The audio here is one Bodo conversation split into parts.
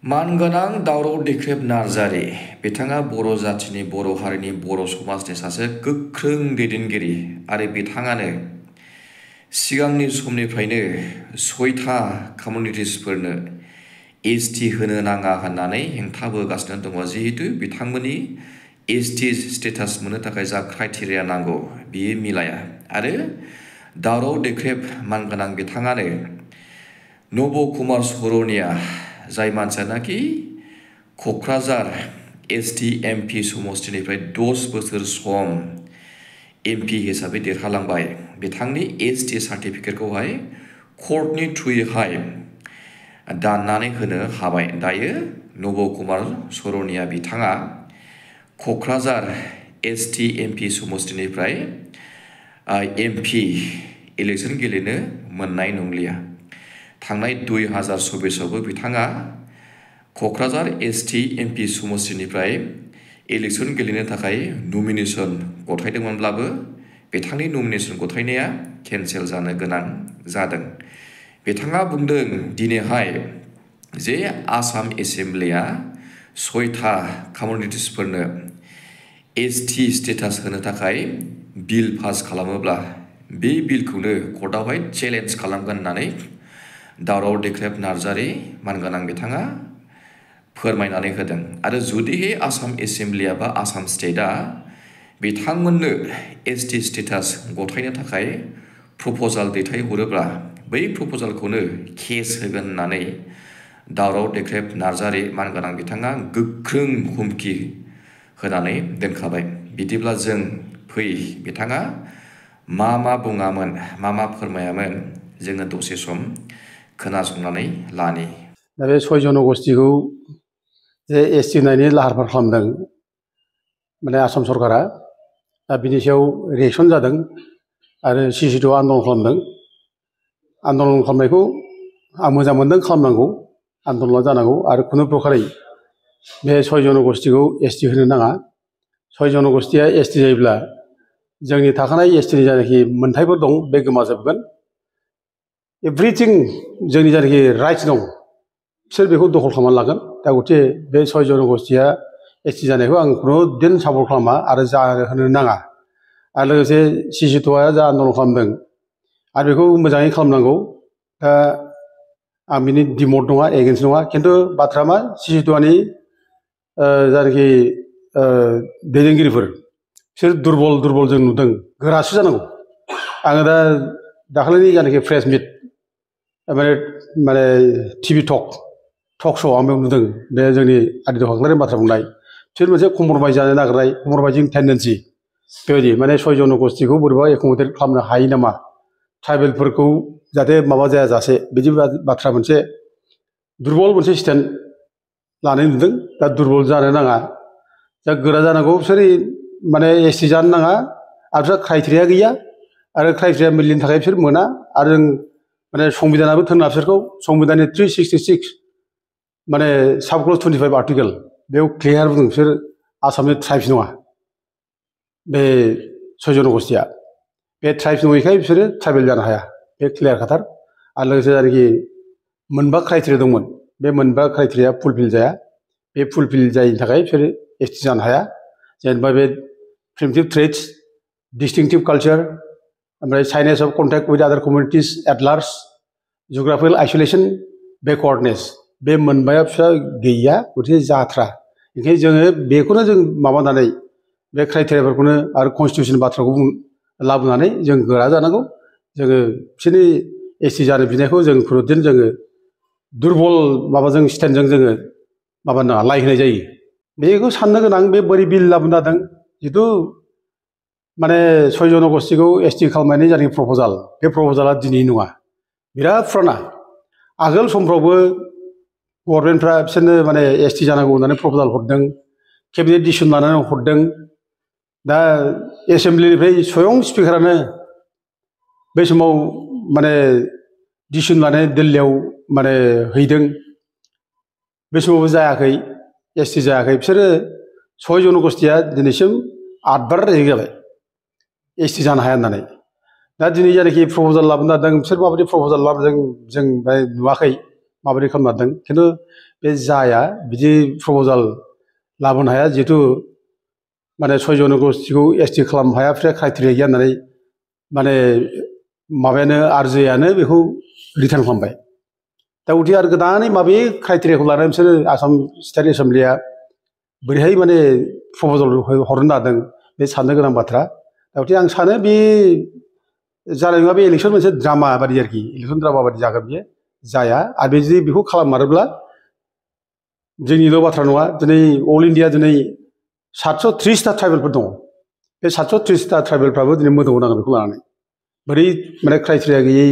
मानगोनां दावराव देख्रेब नार्जारि बिथाङा बर' जाथिनि बर' हारिनि बर' समाजनि सासे गोख्रों दैदेनगिरि आरो बिथाङानो सिगांनि समनिफ्रायनो सयथा कमिउनिटिसफोरनो एसटि होनो नाङा होननानै हेंथाबोगासिनो दङ। जिहेतु बिथांमोननि एसटि स्टेटास मोननो थाखाय जा क्राइटेरिया नांगौ बियो मिलाया आरो दावराव देख्रेब मानगोनां बिथाङानो नब कुमार सरनिया जाय मानसियानाखि क'क्राझार एसटि एमपि समस्तिनिफ्राय 10 बोसोर सम एमपि हिसाबै देरहालांबाय बिथांनि एसटि सार्टिफिकेटखौहाय कर्टनि थ्रुयैहाय दाननानै होनो हाबाय। दायो नब कुमार सरनिया बिथाङा क'क्राझार एसटि एमपि समस्तिनिफ्राय एमपि इलेक्सन गेलेनो मोननाय नंलिया। थांनाय 2024आवबो बिथाङा क'क्राझार एसटि एमपि समस्तिनिफ्राय इलेक्सन गेलेनो थाखाय नमिनेसन गथायदोंमोनब्लाबो बिथांनि नमिनेसन गथायनाया केन्सेल जानो गोनां जादों। बिथाङा बुंदों दिनैहाय जे आसाम एसेम्ब्लिया सयथा कमिउनिटिसफोरनो एसटि स्टेटास होनो थाखाय बिल पास खालामोब्ला बे बिलखौनो कर्टआवहाय चेलेन्ज खालामगोन होननानै दावराव देख्रेब नार्जारि मानगोनां बिथाङा फोरमायनानै होदों। आरो जुदिहाय आसाम एसेम्ब्लिया बा आसाम स्टेटआ बिथांमोननो एसटि स्टेटास गथायनो थाखाय प्रप'जाल दैथायहरोब्ला बै प्रप'जालखौनो केस होगोन होननानै दावराव देख्रेब नार्जारि मानगोनां बिथाङा गोख्रों हुमखि होनानै दोनखाबाय। बिदिब्ला जों फै बिथाङा मा बुङामोन मा फोरमायामोन जोङो दसे सम खोनासंनानै लानि। दा बे 6 जनगोष्ठीखौ जे एसटि होनायनि लाहार फाहार खालामदों माने आसाम सरकारा दा बिनि सायाव रिएक्सन जादों आरो सिसिटिभ आन्दलन खालामदों। आन्दलन खालामनायखौ आं मोजां मोनदों, खालामनांगौ, आन्दलना जानांगौ आरो खुनु प्रकारै बे 6 जनगोष्ठीखौ एसटि होनो नाङा। 6 जनगोष्ठीया एसटि जायोब्ला जोंनि थाखानाय एसटिनि जायनाखि मोन्थायफोर दं बे गोमाजोबगोन। एभ्रिथिं जोंनि जायनाखि राइट्स दं बिसोर बेखौ दखल खालामनानै लागोन। दा गथिखे बे 6 जनगोष्ठीया एसटि जानायखौ आं खुनुदिन सापर्ट खालामा आरो जाहोनो नाङा। आरो लोगोसे सिसिटिभआ जा आन्दलन खालामदों आरो बेखौ मोजाङै खालामनांगौ। दा आं बिनि डिमट नङा, एगेन्स्ट नङा, खिन्थु बाथ्राया मा सिसिटिभनि जायनाखि दैदेनगिरिफोर बिसोर दुरबल जों नुदों, गोरासो जानांगौ। आङो दा दाखालिनि जायनाखि प्रेस मिट माने टिभि टक श'आव आं बेयाव नुदों बे जोंनि आदित्य खाख्लारिनि बाथ्रा बुंनाय बिसोर मोनसे कमप्रमाइज जानो नागिरनाय, कमप्रमाइजिं टेन्डेन्सि बेबायदि माने 6 जनगोष्ठीखौ बोरैबा एकमडेट खालामनो हायो नामा, ट्राइबेलफोरखौ जाहाथे माबा जायाजासे बिदि बाथ्रा मोनसे दुरबल मोनसे स्टेन्ड लानाय नुदों। दा दुरबल जानो नाङा, दा गोरा जानांगौ। बिसोर माने एसटि जानो नाङा आरो बिसोर क्राइटेरिया गैया आरो क्राइटेरिया मिलिनि थाखाय बिसोर मोना। आरो जों माने संबिधानाबो थोनना बिसोरखौ संबिधाननि 366 माने साबक्लज 25 आर्टिकेल बेयाव क्लियार बुंदों बिसोर आसामनि ट्राइब्स नङा। बे 6 जनगोष्ठीया बे ट्राइब्स नङैखाय बिसोरो ट्राइबेल जानो हाया, बे क्लियार खाथार। आरो लोगोसे जायनाखि 9 क्राइटेरिया दंमोन बे 9 क्राइटेरिया फुलफिल जाया। बे फुलफिल जायैनि थाखाय बिसोरो एसटि जानो हाया। जेनेबा बे प्रिमिटिभ ट्रेड्स, डिस्टिंक्टिभ कालचार, ओमफ्राय साइनेस अफ कन्टेक्ट उइथ आदार कमिउनिटिस एट लार्ज, जिअग्राफिकेल आइसोलेसन, बेकवार्डनेस, बे 9 फिसा गैया, गथिखे जाथ्रा। ओंखायनो जोङो बेखौनो जों माबानानै बे क्राइटेरियाफोरखौनो आरो कनस्टिटिउसन बाथ्राखौ लाबोनानै जों गोरा जानांगौ। जोङो बिसोरनि एसटि जानो बिनायखौ जों खुनुदिन जोङो दुरबल माबाजों स्टेन्डजों जोङो माबानो नाङा, लाइ होनाय जायो। बेखौ साननो गोनां बे बोरै बिल लाबोनो जादों। जिथु माने 6 जनगोष्ठीखौ एसटि खालामनायनि जायनाखि प्रप'जाल, बे प्रप'जाला दिनैनि नङा, बिराद फुराना। आगोल समफ्रावबो गभर्नमेन्टफ्रा बिसोरनो माने एसटि जानांगौ होननानै प्रप'जाल हरदों, केबिनेट डिसिसन लानानै हरदों। दा एसेम्ब्लिनिफ्राय स्वयं स्पिकारानो बै समाव माने डिसिसन लानानै दिल्लीयाव माने हैदों। बे समावबो जायाखै, एसटि जायाखै। बिसोरो 6 जनगोष्ठीया दिनैसिम 8 बार रेजेक्ट जाबाय एसटि जानो हाया होननानै। दा दिनै जायनाखि प्रप'जाल लाबोनो नागिरदों बिसोर माबायदि प्रप'जाल लाबोदों जों नुवाखै। माबायदि खालामनो हादों खिन्थु बे जाया बिदि प्रप'जाल लाबोनो हाया जिहेतु माने 6 जनगोष्ठीखौ एसटि खालामनो हाया क्राइटेरिया गैया होननानै माने माबायानो आरजेआनो बेखौ रिटार्न खालामबाय दा उथे आरो गोदानै माबे क्राइटेरियाखौ लानानै बिसोरो आसाम स्टेट एसेम्ब्लिया बोरैहाय माने प्रप'जाल हरनो नादों बे साननो गोनां बाथ्रा दा उथे आं सानो बे जानाय नङा बे इलेक्सन मोनसे ड्रामा बादि आरोखि इलेक्सन ड्रामा बादि जागोन बियो जाया आरो बे जुदि बेखौ खालाममारोब्ला जोंनिल' बाथ्रा नङा दिनै अल इन्डिया दिनै 730टा ट्राइबेलफोर दङ बे 730टा ट्राइबेलफ्राबो दिनै मोदोमाव नांगोन बेखौ लानानै बोरै माने क्राइटेरिया गैयै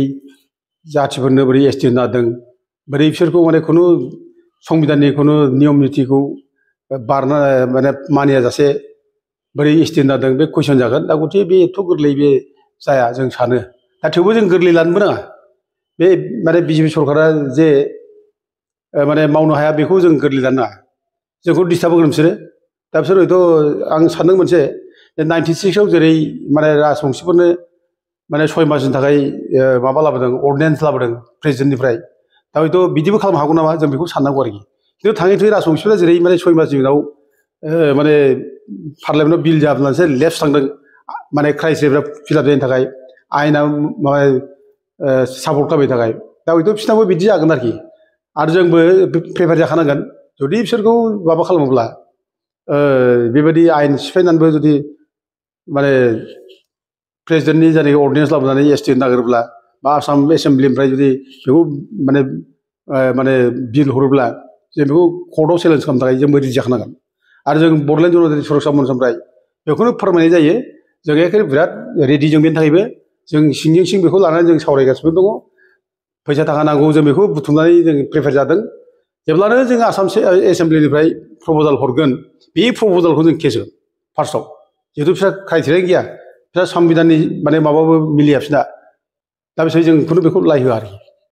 जाथिफोरनो बोरै एसटि होनो हादों बोरै बिसोरखौ माने खुनु संबिधाननि खुनु नियम नितिखौ बारना माने मानिया जासे बोरै एसटि होनो हादों बे कुइसन जागोन दा गथे बे एथ' गोरलै बे जाया जों सानो दा थेवबो जों गोरलै लानोबो नाङा बे माने बिजेपि सरकारा जे माने मावनो हाया बेखौ जों गोरलै लानो नाङा जोंखौ डिस्टार्ब होगोन बिसोरो दा बिसोर हयथ' आं सानदों मोनसे 96आव जेरै माने राजबंसिफोरनो माने 6 मासनि थाखाय माबा लाबोदों अर्डिनेन्स लाबोदों प्रेसिडेन्टनिफ्राय दा हयथ' बिदिबो खालामनो हागौ नामा जों बेखौ साननांगौ आरोखि खिन्थु थाङै थुङै राजबंसिफोरा जेरै माने 6 मासनि उनाव माने पार्लियामेन्टआव बिल जाब्लासो लेफ्ट थांदों माने क्राइटेरिया फिलाप जानायनि थाखाय आयेना माबा सापर्ट खालामनायनि थाखाय दा हयथ' बिसोरनाबो बिदि जागोन आरो जोंबो प्रिपेयार जाखानांगोन जुदि बिसोरखौ माबा खालामोब्ला बेबायदि आयेन सिफायनानैबो जुदि माने प्रेसिडेन्टनि जायनाखि अर्डिनेन्स लाबोनानै एसटि होनो नागिरोब्ला बा आसाम एसेम्ब्लिनिफ्राय जुदि बेखौ माने माने बिल हरोब्ला जों बेखौ कर्टआव चेलेन्ज खालामनो थाखाय जोंबो रेडि जाखानांगोन आरो जों बड'लेण्ड जनजाति सुरक्षा मन्चनिफ्राय बेखौनो फोरमायनाय जायो जों एखेबारे बिराद रेडि जों बेनि थाखायबो जों सिंजों सिं बेखौ लानानै जों सावरायगासिनो दङ फैसा थाखा नांगौ जों बेखौ बुथुमनानै जों प्रिपेयार जादों जेब्लानो जों आसाम एसेम्ब्लिनिफ्राय प्रप'जाल हरगोन बे प्रप'जालखौ जों केस होगोन फार्स्टआव जिहेतु बिसोर क्राइटेरिया गैया बिसोर संबिधाननि माने माबाबो मिलिया बिसोरना दा बिसोर जों खुनु बेखौ लाय होआ आरोखि